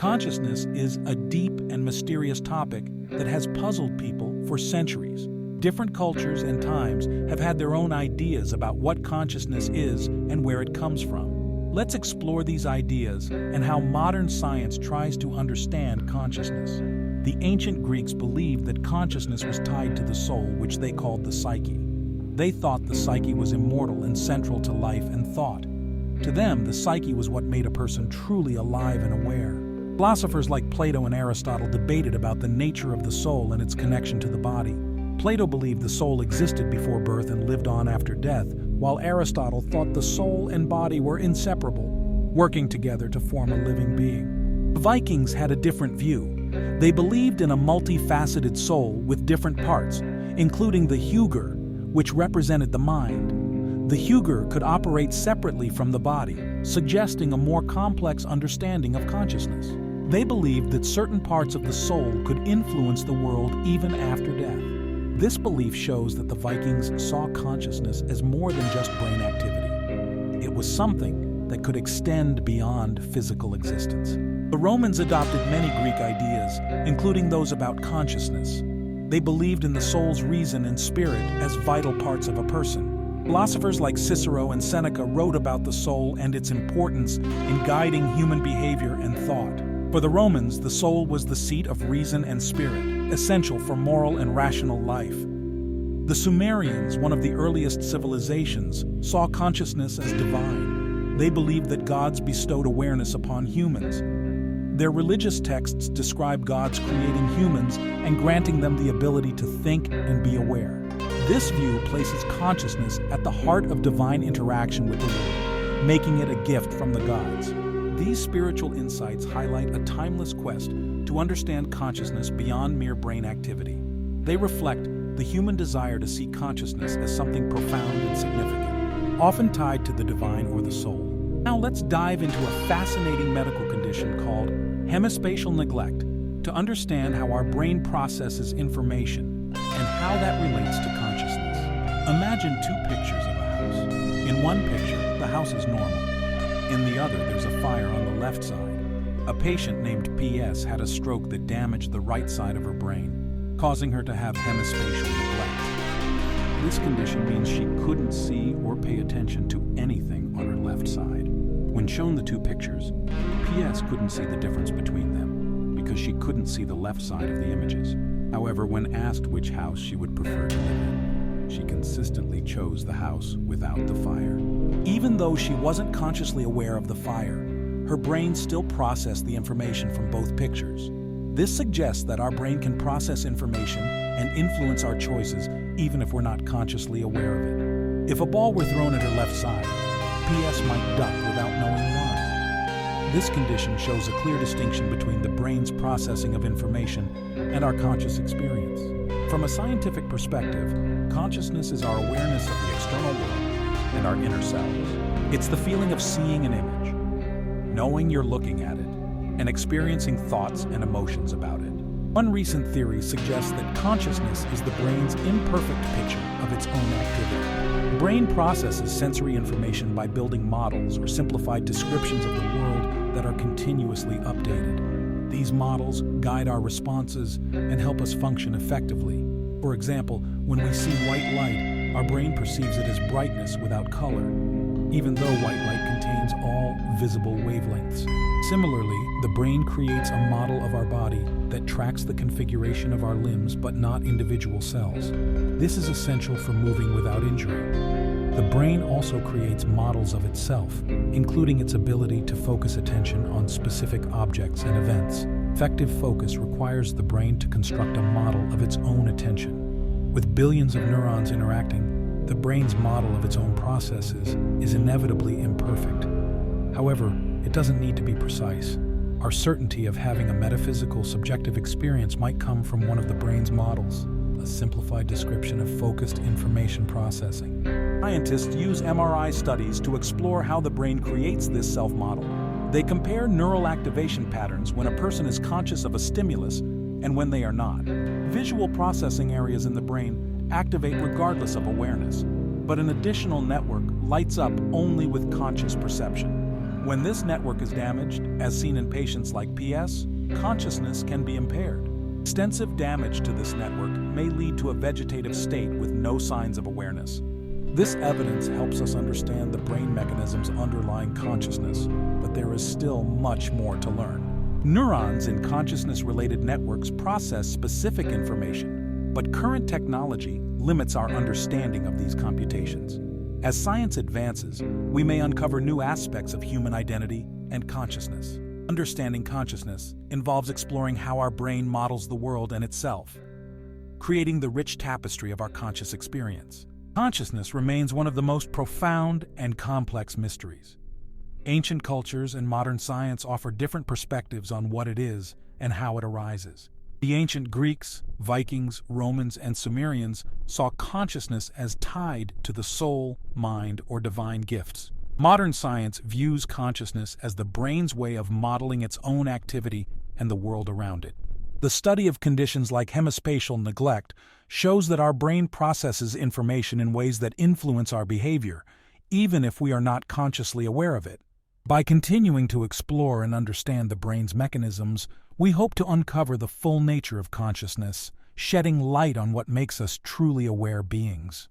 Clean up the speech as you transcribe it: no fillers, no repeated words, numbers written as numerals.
Consciousness is a deep and mysterious topic that has puzzled people for centuries. Different cultures and times have had their own ideas about what consciousness is and where it comes from. Let's explore these ideas and how modern science tries to understand consciousness. The ancient Greeks believed that consciousness was tied to the soul, which they called the psyche. They thought the psyche was immortal and central to life and thought. To them, the psyche was what made a person truly alive and aware. Philosophers like Plato and Aristotle debated about the nature of the soul and its connection to the body. Plato believed the soul existed before birth and lived on after death, while Aristotle thought the soul and body were inseparable, working together to form a living being. The Vikings had a different view. They believed in a multifaceted soul with different parts, including the hugr, which represented the mind. The hugr could operate separately from the body, suggesting a more complex understanding of consciousness. They believed that certain parts of the soul could influence the world even after death. This belief shows that the Vikings saw consciousness as more than just brain activity. It was something that could extend beyond physical existence. The Romans adopted many Greek ideas, including those about consciousness. They believed in the soul's reason and spirit as vital parts of a person. Philosophers like Cicero and Seneca wrote about the soul and its importance in guiding human behavior and thought. For the Romans, the soul was the seat of reason and spirit, essential for moral and rational life. The Sumerians, one of the earliest civilizations, saw consciousness as divine. They believed that gods bestowed awareness upon humans. Their religious texts describe gods creating humans and granting them the ability to think and be aware. This view places consciousness at the heart of divine interaction with the world, making it a gift from the gods. These spiritual insights highlight a timeless quest to understand consciousness beyond mere brain activity. They reflect the human desire to see consciousness as something profound and significant, often tied to the divine or the soul. Now let's dive into a fascinating medical condition called hemispatial neglect to understand how our brain processes information and how that relates to consciousness. Imagine two pictures of a house. In one picture, the house is normal. In the other, there's a fire on the left side. A patient named PS had a stroke that damaged the right side of her brain, causing her to have hemispatial neglect. This condition means she couldn't see or pay attention to anything on her left side. When shown the two pictures, PS couldn't see the difference between them because she couldn't see the left side of the images. However, when asked which house she would prefer to live in, she consistently chose the house without the fire. Even though she wasn't consciously aware of the fire, her brain still processed the information from both pictures. This suggests that our brain can process information and influence our choices even if we're not consciously aware of it. If a ball were thrown at her left side, PS might duck without knowing why. This condition shows a clear distinction between the brain's processing of information and our conscious experience. From a scientific perspective, consciousness is our awareness of the external world and our inner selves. It's the feeling of seeing an image, knowing you're looking at it, and experiencing thoughts and emotions about it. One recent theory suggests that consciousness is the brain's imperfect picture of its own activity. The brain processes sensory information by building models or simplified descriptions of the world that are continuously updated. These models guide our responses and help us function effectively. For example, when we see white light, our brain perceives it as brightness without color, even though white light contains all visible wavelengths. Similarly, the brain creates a model of our body that tracks the configuration of our limbs but not individual cells. This is essential for moving without injury. The brain also creates models of itself, including its ability to focus attention on specific objects and events. Effective focus requires the brain to construct a model of its own attention. With billions of neurons interacting, the brain's model of its own processes is inevitably imperfect. However, it doesn't need to be precise. Our certainty of having a metaphysical, subjective experience might come from one of the brain's models, a simplified description of focused information processing. Scientists use MRI studies to explore how the brain creates this self-model. They compare neural activation patterns when a person is conscious of a stimulus and when they are not. Visual processing areas in the brain activate regardless of awareness, but an additional network lights up only with conscious perception. When this network is damaged, as seen in patients like PS, consciousness can be impaired. Extensive damage to this network may lead to a vegetative state with no signs of awareness. This evidence helps us understand the brain mechanisms underlying consciousness, but there is still much more to learn. Neurons in consciousness-related networks process specific information, but current technology limits our understanding of these computations. As science advances, we may uncover new aspects of human identity and consciousness. Understanding consciousness involves exploring how our brain models the world and itself, creating the rich tapestry of our conscious experience. Consciousness remains one of the most profound and complex mysteries. Ancient cultures and modern science offer different perspectives on what it is and how it arises. The ancient Greeks, Vikings, Romans, and Sumerians saw consciousness as tied to the soul, mind, or divine gifts. Modern science views consciousness as the brain's way of modeling its own activity and the world around it. The study of conditions like hemispatial neglect shows that our brain processes information in ways that influence our behavior, even if we are not consciously aware of it. By continuing to explore and understand the brain's mechanisms, we hope to uncover the full nature of consciousness, shedding light on what makes us truly aware beings.